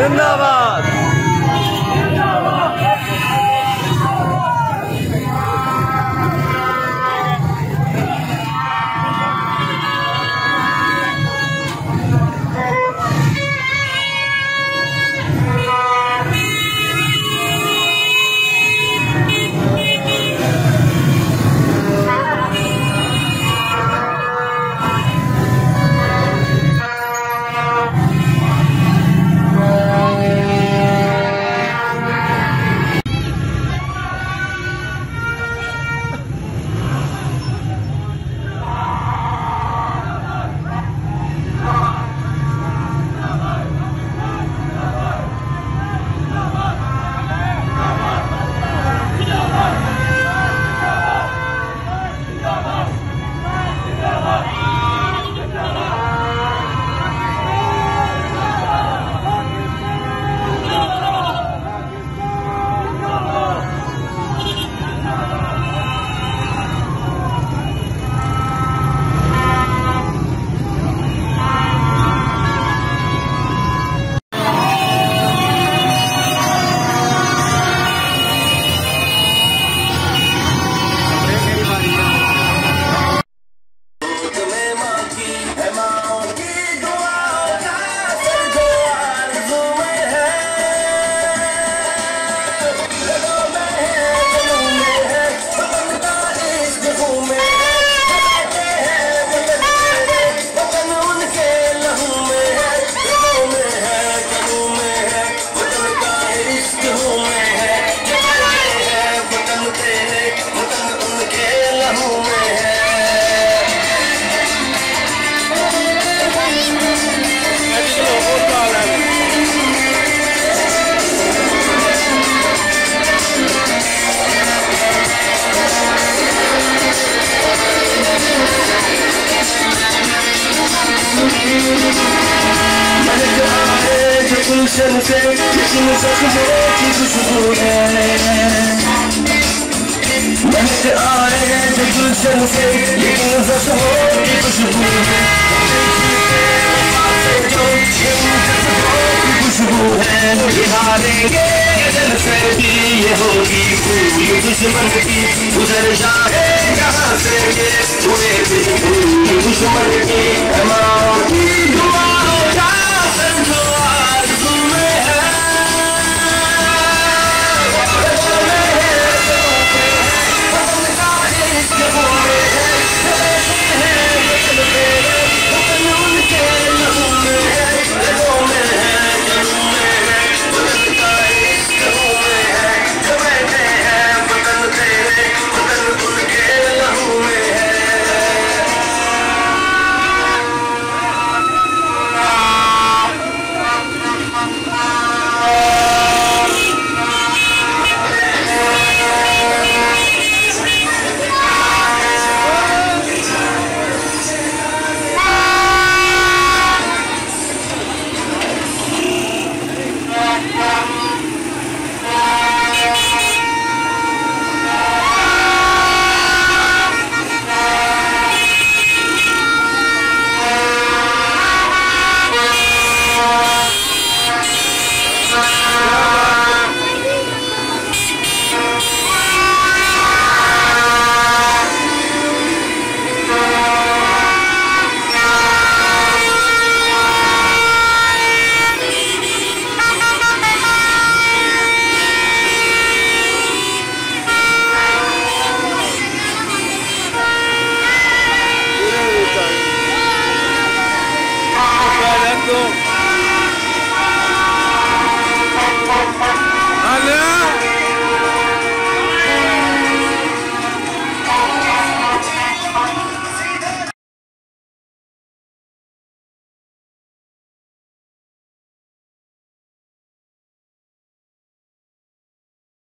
जिंदाबाद। गुलशन से लेकिन जख्मों की खुशबू है, महक आए हैं जो गुलशन से लेकिन जख्मों की खुशबू है, जो खुशबू है ये हारेंगे जल से भी ये होगी पूरी दुश्मन की गुजर जाए यहाँ से ये हुए भी पूरी दुश्मन की हमारों की दुआओं का संजो go.